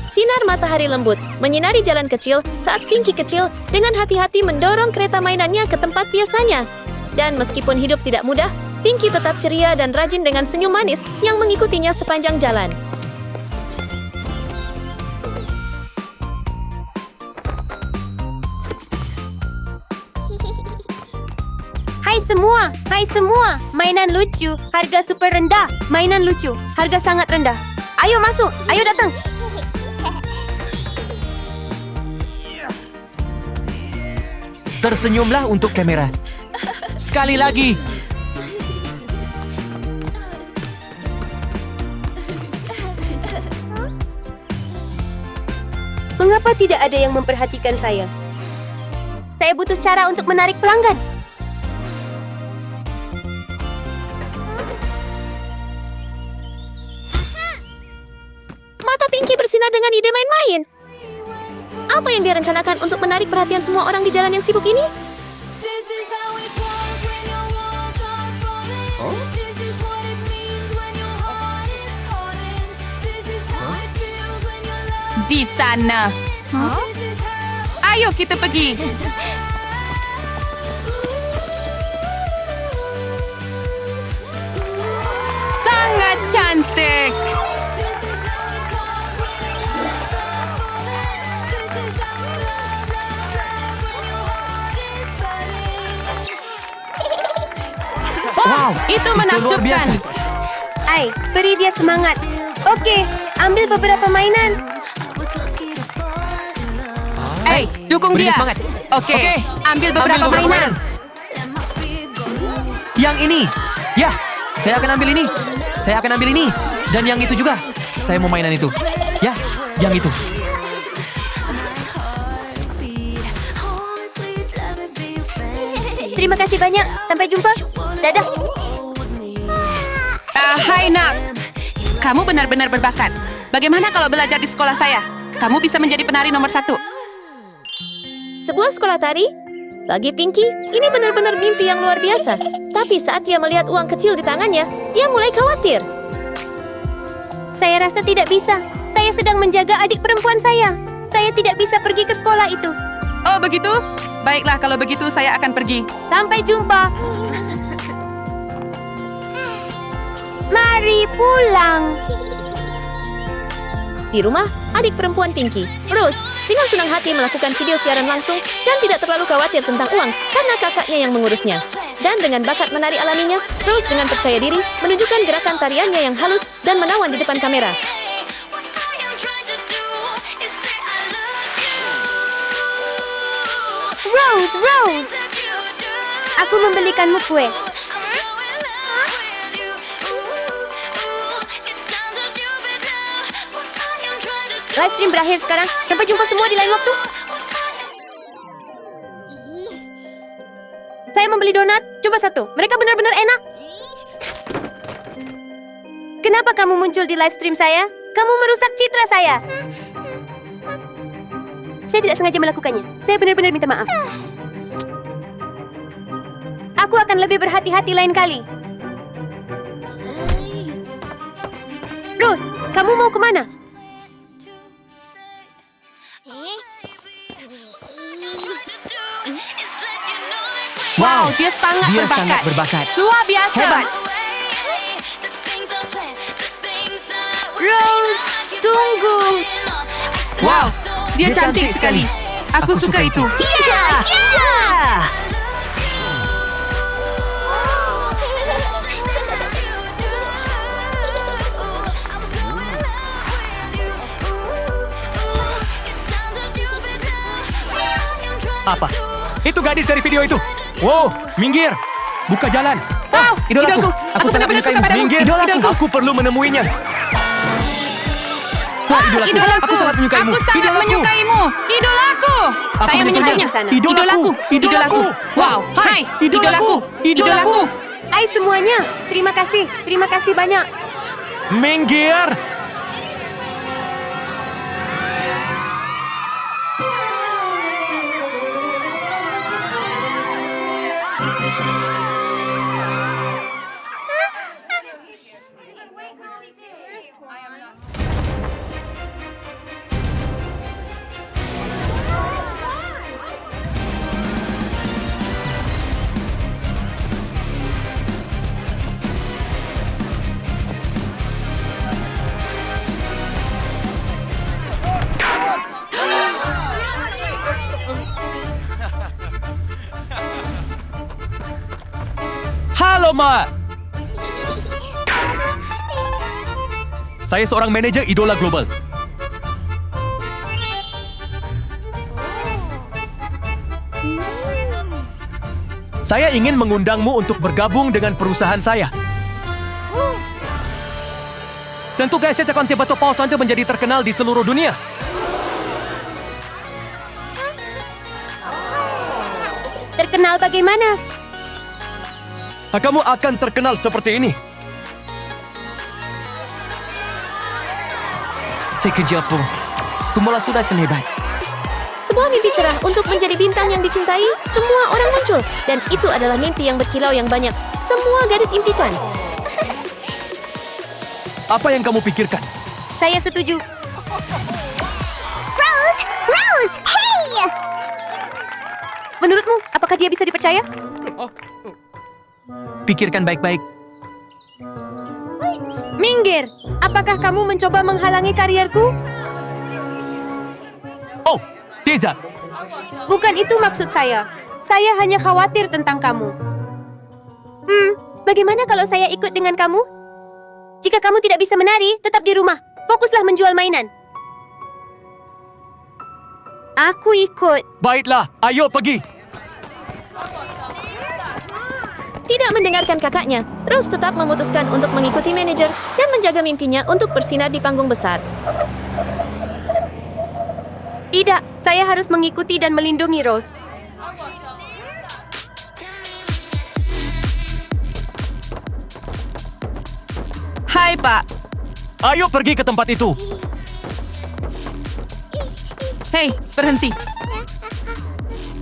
Sinar matahari lembut menyinari jalan kecil saat Pinky kecil dengan hati-hati mendorong kereta mainannya ke tempat biasanya. Dan meskipun hidup tidak mudah, Pinky tetap ceria dan rajin dengan senyum manis yang mengikutinya sepanjang jalan. Hai semua, mainan lucu, harga super rendah, mainan lucu, harga sangat rendah. Ayo masuk, ayo datang. Tersenyumlah untuk kamera. Sekali lagi. Mengapa tidak ada yang memperhatikan saya? Saya butuh cara untuk menarik pelanggan. Mata Pinky bersinar dengan ide main-main. Apa yang dia rencanakan untuk menarik perhatian semua orang di jalan yang sibuk ini? Di sana. Ayo kita pergi. Sangat cantik. Wow, Itu luar menakjubkan. biasa. Hai, beri dia semangat. Oke, ambil beberapa mainan. Dukung Beri dia. semangat. Oke, ambil beberapa mainan. Yang ini. Ya, saya akan ambil ini. Saya akan ambil ini. Dan yang itu juga. Saya mau mainan itu. Ya, yang itu. Terima kasih banyak. Sampai jumpa. Dadah. Hai nak. Kamu benar-benar berbakat. Bagaimana kalau belajar di sekolah saya? Kamu bisa menjadi penari nomor 1. Sebuah sekolah tari? Bagi Pinky, ini benar-benar mimpi yang luar biasa. Tapi saat dia melihat uang kecil di tangannya, dia mulai khawatir. Saya rasa tidak bisa. Saya sedang menjaga adik perempuan saya. Saya tidak bisa pergi ke sekolah itu. Oh begitu? Baiklah kalau begitu saya akan pergi. Sampai jumpa. Mari pulang. Di rumah, adik perempuan Pinky, Rose, dengan senang hati melakukan video siaran langsung dan tidak terlalu khawatir tentang uang karena kakaknya yang mengurusnya. Dan dengan bakat menari alaminya, Rose dengan percaya diri menunjukkan gerakan tariannya yang halus dan menawan di depan kamera. Rose. Aku membelikanmu kue. Livestream berakhir sekarang. Sampai jumpa semua di lain waktu. Saya membeli donat. Coba satu. Mereka benar-benar enak. Kenapa kamu muncul di livestream saya? Kamu merusak citra saya. Saya tidak sengaja melakukannya. Saya benar-benar minta maaf. Aku akan lebih berhati-hati lain kali. Rose, kamu mau kemana? Wow, dia sangat berbakat. Luar biasa. Hebat. Rose, tunggu. Wow, dia cantik sekali. Aku suka itu. Iya. Apa? Itu gadis dari video itu. Wow, minggir. Buka jalan. Wow, idolaku. idolku. Aku sangat benar-benar suka menyukaimu. padamu. Minggir. Idolku. Aku perlu menemuinya. Wah, idolaku. Aku sangat menyukaimu. Aku sangat menyukaimu. Idolaku. Saya menyentuhnya. Idolaku. Idolaku. Wow, hai. Idolaku. Idolaku. Hai semuanya. Terima kasih. Terima kasih banyak. Minggir. Selamat! Saya seorang manajer idola global. Saya ingin mengundangmu untuk bergabung dengan perusahaan saya. Tentu guys, saya akan tiba-tiba paus Anda menjadi terkenal di seluruh dunia. Terkenal bagaimana? Kamu akan terkenal seperti ini. Saya kerja pun. Kumula sudah senebat. Sebuah mimpi cerah untuk menjadi bintang yang dicintai, semua orang muncul. Dan itu adalah mimpi yang berkilau yang banyak. Semua gadis impikan. Apa yang kamu pikirkan? Saya setuju. Rose! Rose! Hey! Menurutmu, apakah dia bisa dipercaya? Pikirkan baik-baik. Minggir! Apakah kamu mencoba menghalangi karierku? Oh, tidak. Bukan itu maksud saya. Saya hanya khawatir tentang kamu. Bagaimana kalau saya ikut dengan kamu? Jika kamu tidak bisa menari, tetap di rumah. Fokuslah menjual mainan. Aku ikut. Baiklah, ayo pergi. Tidak mendengarkan kakaknya, Rose tetap memutuskan untuk mengikuti manajer dan menjaga mimpinya untuk bersinar di panggung besar. Tidak, saya harus mengikuti dan melindungi Rose. Hai, Pak. Ayo pergi ke tempat itu. Hei, berhenti.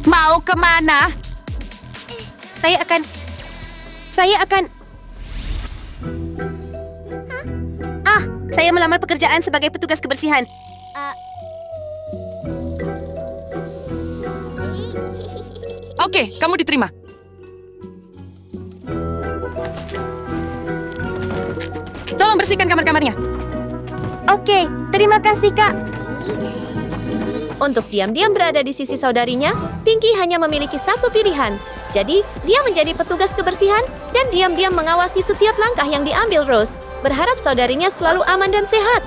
Mau kemana? Saya akan... Saya melamar pekerjaan sebagai petugas kebersihan. Oke, kamu diterima. Tolong bersihkan kamar-kamarnya. Oke, terima kasih, Kak. Untuk diam-diam berada di sisi saudarinya, Pinky hanya memiliki satu pilihan. Jadi, dia menjadi petugas kebersihan dan diam-diam mengawasi setiap langkah yang diambil Rose, berharap saudarinya selalu aman dan sehat.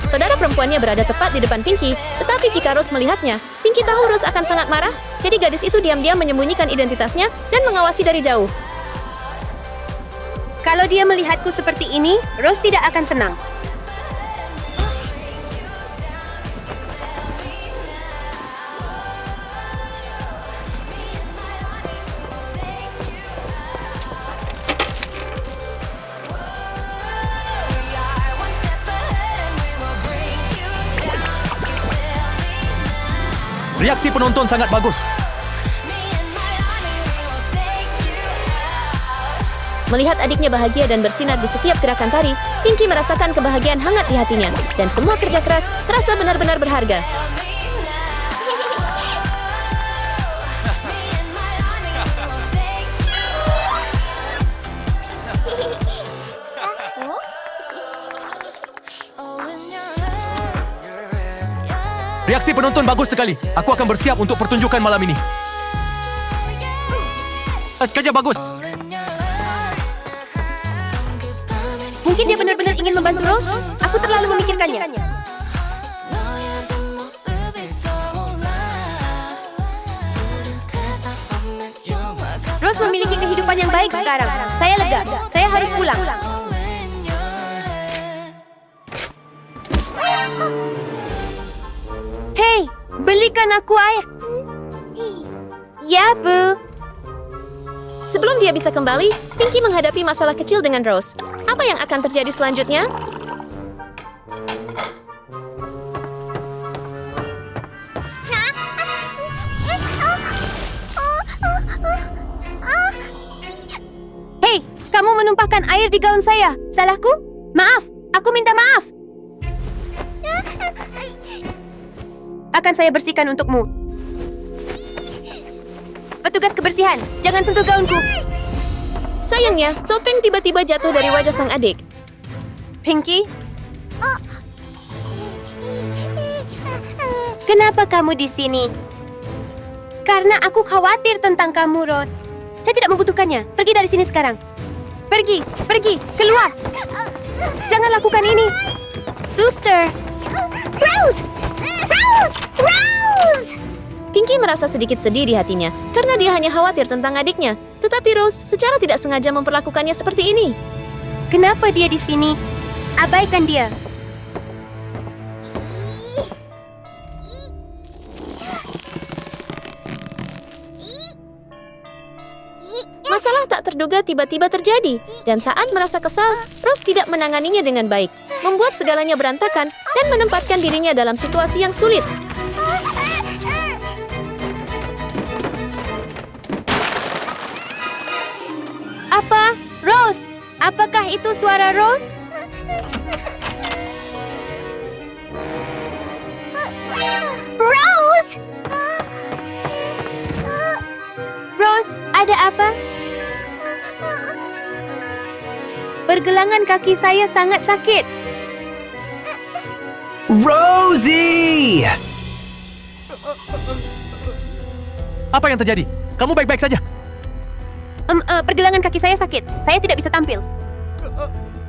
Saudara perempuannya berada tepat di depan Pinky, tetapi jika Rose melihatnya, Pinky tahu Rose akan sangat marah, jadi gadis itu diam-diam menyembunyikan identitasnya dan mengawasi dari jauh. Kalau dia melihatku seperti ini, Rose tidak akan senang. Reaksi penonton sangat bagus. Melihat adiknya bahagia dan bersinar di setiap gerakan tari, Pinky merasakan kebahagiaan hangat di hatinya, dan semua kerja keras terasa benar-benar berharga. Reaksi penonton bagus sekali. Aku akan bersiap untuk pertunjukan malam ini. Kerja bagus. Mungkin dia benar-benar ingin membantu Rose. Aku terlalu memikirkannya. Rose memiliki kehidupan yang baik sekarang. Saya lega. Saya harus pulang. Hei, belikan aku air. Ya, Bu. Sebelum dia bisa kembali, Pinky menghadapi masalah kecil dengan Rose. Apa yang akan terjadi selanjutnya? Hei, kamu menumpahkan air di gaun saya. Salahku? Maaf, aku minta maaf. Akan saya bersihkan untukmu. Petugas kebersihan, jangan sentuh gaunku. Sayangnya, topeng tiba-tiba jatuh dari wajah sang adik. Pinky? Kenapa kamu di sini? Karena aku khawatir tentang kamu, Rose. Saya tidak membutuhkannya. Pergi dari sini sekarang. Pergi, keluar. Jangan lakukan ini. Suster. Rose! Pinky merasa sedikit sedih di hatinya karena dia hanya khawatir tentang adiknya. Tetapi Rose secara tidak sengaja memperlakukannya seperti ini. Kenapa dia di sini? Abaikan dia. Masalah tak terduga tiba-tiba terjadi, dan saat merasa kesal, Rose tidak menanganinya dengan baik, membuat segalanya berantakan dan menempatkan dirinya dalam situasi yang sulit. Apa? Rose? Apakah itu suara Rose? Rose! Rose, ada apa? Pergelangan kaki saya sangat sakit. Rosie! Apa yang terjadi? Kamu baik-baik saja? Pergelangan kaki saya sakit. Saya tidak bisa tampil.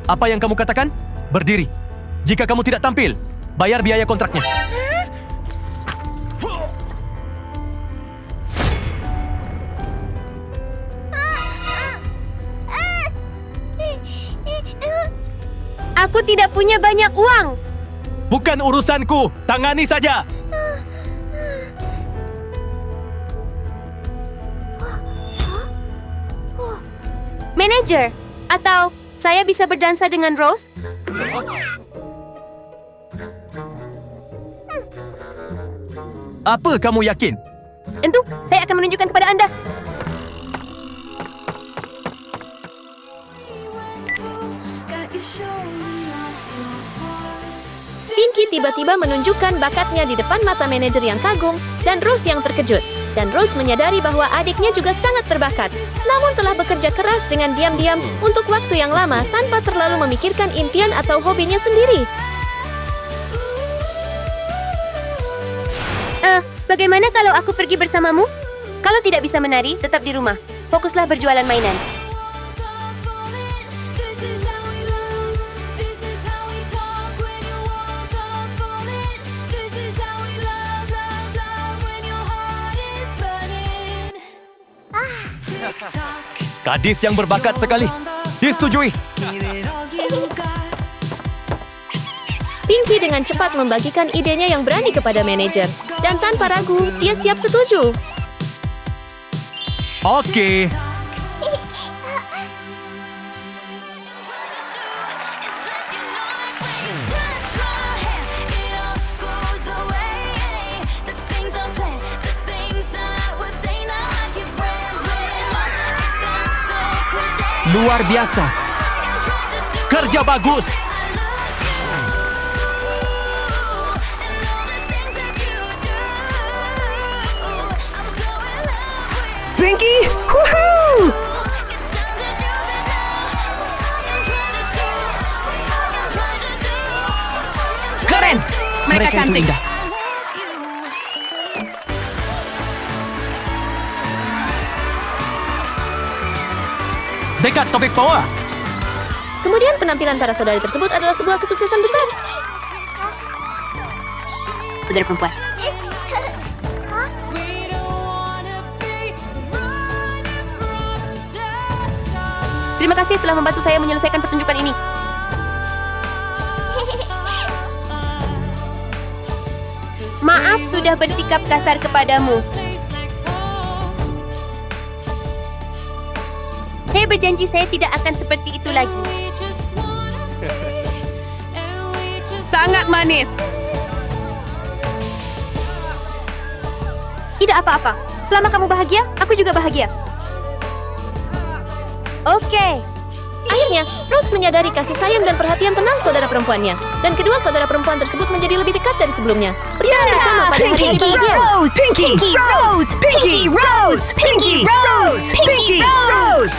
Apa yang kamu katakan? Berdiri. Jika kamu tidak tampil, bayar biaya kontraknya. Aku tidak punya banyak uang. Bukan urusanku, tangani saja. Manager, atau saya bisa berdansa dengan Rose? Apa kamu yakin? Tentu, saya akan menunjukkan kepada Anda. Pinky tiba-tiba menunjukkan bakatnya di depan mata manajer yang kagum dan Rose yang terkejut. Dan Rose menyadari bahwa adiknya juga sangat berbakat, namun telah bekerja keras dengan diam-diam untuk waktu yang lama tanpa terlalu memikirkan impian atau hobinya sendiri. Bagaimana kalau aku pergi bersamamu? Kalau tidak bisa menari, tetap di rumah. Fokuslah berjualan mainan. Gadis yang berbakat sekali. Disetujui. Pinky dengan cepat membagikan idenya yang berani kepada manajer. Dan tanpa ragu, dia siap setuju. Oke. Luar biasa. Kerja bagus. Pinky! Woohoo! Keren! Mereka itu cantik. indah. Dekat topik bawah. Kemudian penampilan para saudari tersebut adalah sebuah kesuksesan besar. Saudara perempuan. Terima kasih telah membantu saya menyelesaikan pertunjukan ini. Maaf sudah bersikap kasar kepadamu. Saya berjanji saya tidak akan seperti itu lagi. Sangat manis. Tidak apa-apa. Selama kamu bahagia, aku juga bahagia. Oke. Akhirnya, Rose menyadari kasih sayang dan perhatian tenang saudara perempuannya. Dan kedua saudara perempuan tersebut menjadi lebih dekat dari sebelumnya. Bersama bersama pada hari-hari bahagia. Pinky Rose! Pinky Rose! Pinky Rose! Pinky Rose!